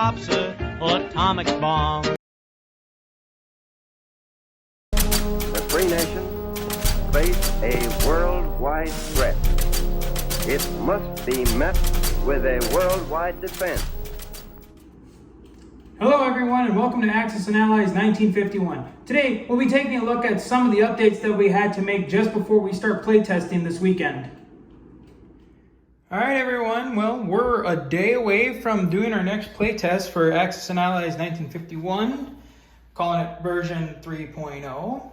drops an atomic bomb. The free nations face a worldwide threat. It must be met with a worldwide defense. Hello everyone and welcome to Axis and Allies 1951. Today we'll be taking a look at some of the updates that we had to make just before we start playtesting this weekend. Alright everyone, well we're a day away from doing our next playtest for Axis and Allies 1951, calling it version 3.0.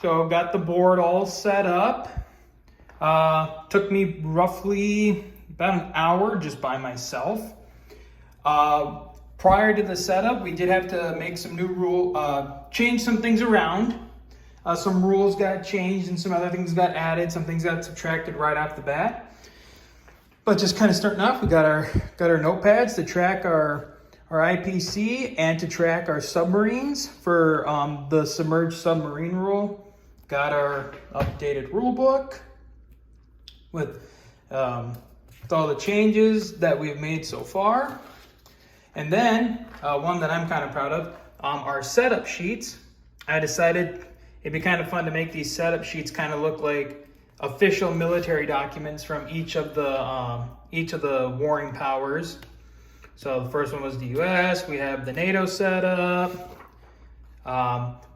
So got the board all set up. Took me roughly about an hour just by myself. Prior to the setup, we did have to make some change some things around. Some rules got changed and some other things got added. Some things got subtracted right off the bat. But just kind of starting off, we got our notepads to track our IPC and to track our submarines for the submerged submarine rule. Got our updated rule book with all the changes that we've made so far. And then one that I'm kind of proud of, our setup sheets. I decided it'd be kind of fun to make these setup sheets kind of look like official military documents from each of the warring powers. So the first one was the U.S. We have the NATO setup.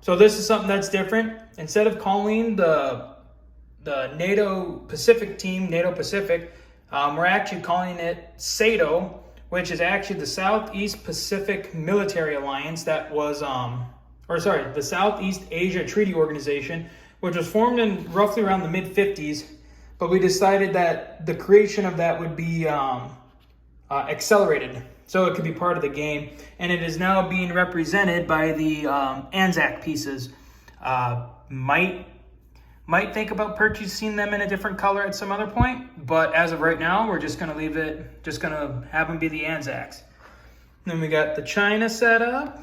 So this is something that's different. Instead of calling the NATO Pacific team NATO Pacific, we're actually calling it SATO, which is actually the Southeast Pacific Military Alliance that was, the Southeast Asia Treaty Organization, which was formed in roughly around the mid-50s, but we decided that the creation of that would be accelerated, so it could be part of the game, and it is now being represented by the Anzac pieces. Might think about purchasing them in a different color at some other point, but as of right now, we're just gonna leave it, just gonna have them be the Anzacs. Then we got the China setup.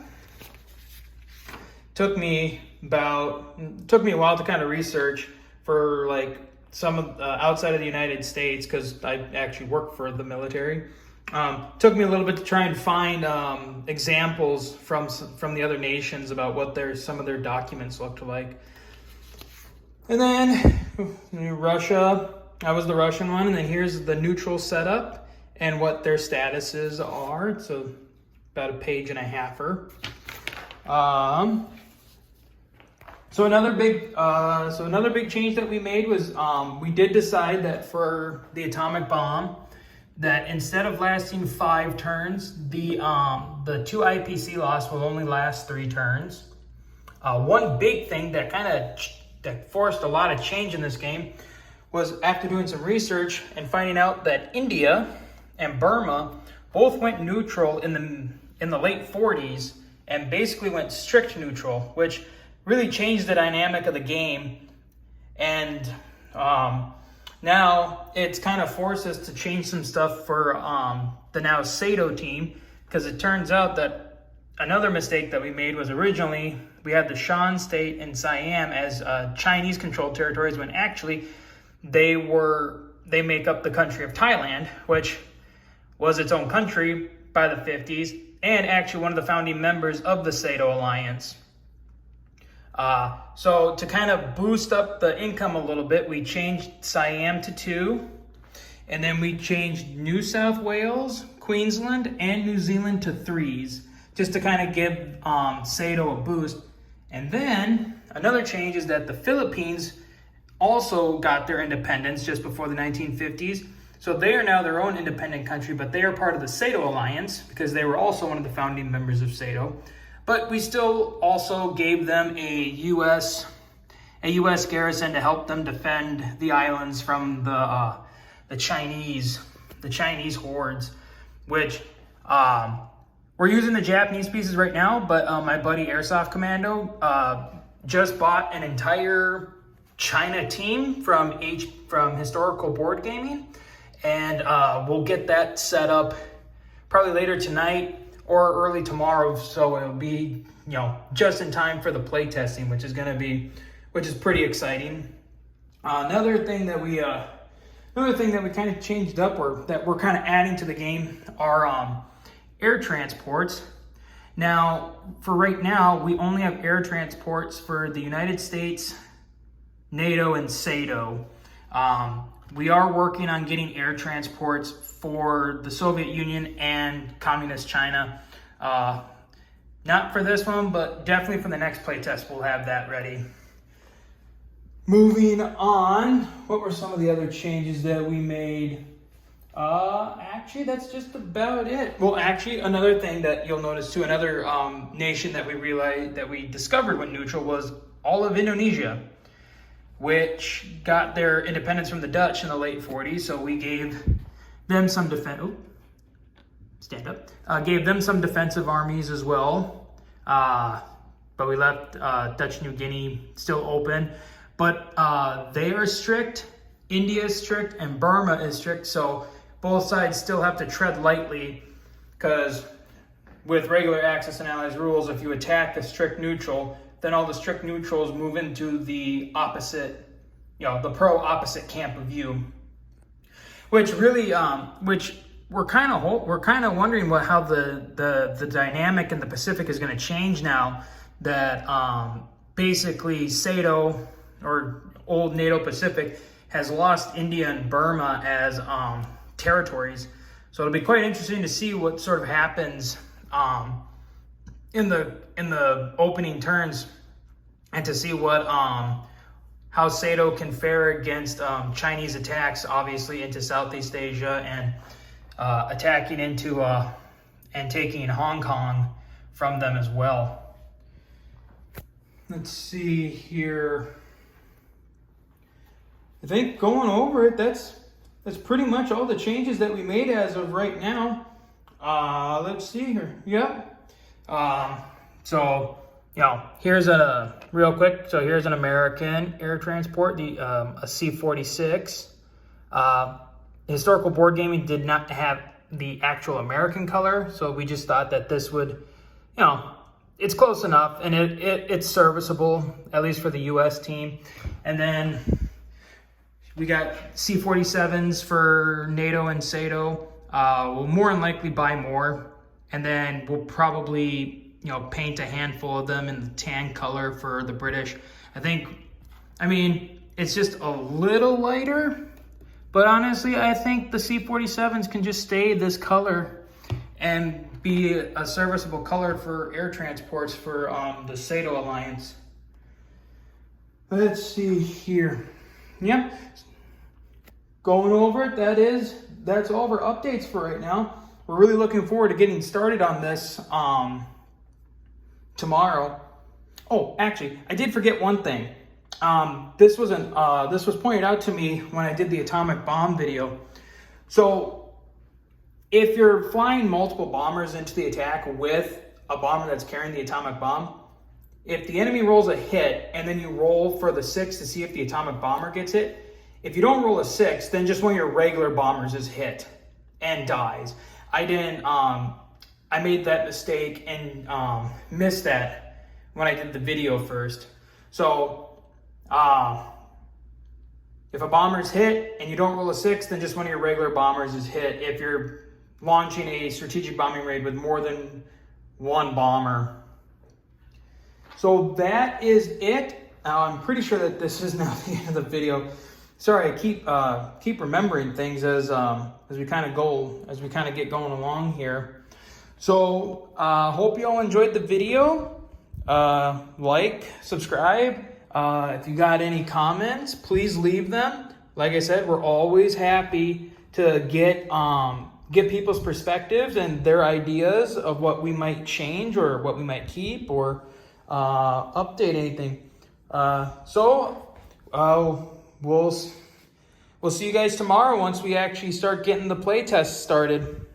Took me a while to kind of research for like some of outside of the United States, because I actually work for the military. Took me a little bit to try and find examples from the other nations about what some of their documents looked like. And then Russia, that was the Russian one. And then here's the neutral setup and what their statuses are. So about a page and a halfer. So another big change that we made was we did decide that for the atomic bomb, that instead of lasting 5 turns, the 2 IPC loss will only last 3 turns. One big thing that that forced a lot of change in this game was after doing some research and finding out that India and Burma both went neutral in the late 40s and basically went strict neutral, which really changed the dynamic of the game. And now it's kind of forced us to change some stuff for the now SATO team, because it turns out that another mistake that we made was originally we had the Shan State and Siam as Chinese-controlled territories, when actually they make up the country of Thailand, which was its own country by the 50s, and actually one of the founding members of the SATO alliance. So to kind of boost up the income a little bit, we changed Siam to 2, and then we changed New South Wales, Queensland, and New Zealand to 3s, just to kind of give SATO a boost. And then another change is that the Philippines also got their independence just before the 1950s. So they are now their own independent country, but they are part of the SATO alliance because they were also one of the founding members of SATO. But we still also gave them a U.S. garrison to help them defend the islands from the Chinese hordes, which we're using the Japanese pieces right now, but my buddy Airsoft Commando just bought an entire China team from Historical Board Gaming, and we'll get that set up probably later tonight or early tomorrow, so it'll be just in time for the play testing, which is pretty exciting. Another thing that we kind of changed up, or that we're kind of adding to the game, are air transports. Now, for right now, we only have air transports for the United States, NATO, and SATO. We are working on getting air transports for the Soviet Union and Communist China. Not for this one, but definitely for the next playtest, we'll have that ready. Moving on, what were some of the other changes that we made? Actually, that's just about it. Well, actually, another thing that you'll notice too, another nation that we realized that we discovered went neutral was all of Indonesia, which got their independence from the Dutch in the late 40s. So we gave them some gave them some defensive armies as well. But we left Dutch New Guinea still open. But they are strict, India is strict, and Burma is strict. So both sides still have to tread lightly, because with regular Axis and Allies rules, if you attack a strict neutral, then all the strict neutrals move into the opposite, the pro-opposite camp of you. Which really, which we're kind of wondering how the dynamic in the Pacific is going to change now that basically SATO, or old NATO Pacific, has lost India and Burma as territories. So it'll be quite interesting to see what sort of happens in the opening turns, and to see what how SATO can fare against Chinese attacks, obviously into Southeast Asia, and attacking into and taking Hong Kong from them as well. Let's see here. I think going over it, that's pretty much all the changes that we made as of right now. Let's see here. Yep. So, here's a real quick. So here's an American air transport, a C-46. Historical Board Gaming did not have the actual American color, so we just thought that this would, it's close enough, and it's serviceable, at least for the U.S. team. And then we got C-47s for NATO and SATO. We'll more than likely buy more, and then we'll probably, paint a handful of them in the tan color for the British. It's just a little lighter, but honestly, I think the C-47s can just stay this color and be a serviceable color for air transports for the SATO alliance. Let's see here. Yep. Going over it, that's all of our updates for right now. We're really looking forward to getting started on this tomorrow. Oh, actually, I did forget one thing. This was pointed out to me when I did the atomic bomb video. So if you're flying multiple bombers into the attack with a bomber that's carrying the atomic bomb, if the enemy rolls a hit and then you roll for the 6 to see if the atomic bomber gets hit, if you don't roll a 6, then just one of your regular bombers is hit and dies. I made that mistake and missed that when I did the video first. So if a bomber's hit and you don't roll a 6, then just one of your regular bombers is hit if you're launching a strategic bombing raid with more than one bomber. So that is it. I'm pretty sure that this is now the end of the video. Sorry, I keep remembering things as we kind of get going along here. So hope you all enjoyed the video. Like, subscribe. If you got any comments, please leave them. Like I said, we're always happy to get people's perspectives and their ideas of what we might change or what we might keep or update anything. We'll see you guys tomorrow once we actually start getting the playtest started.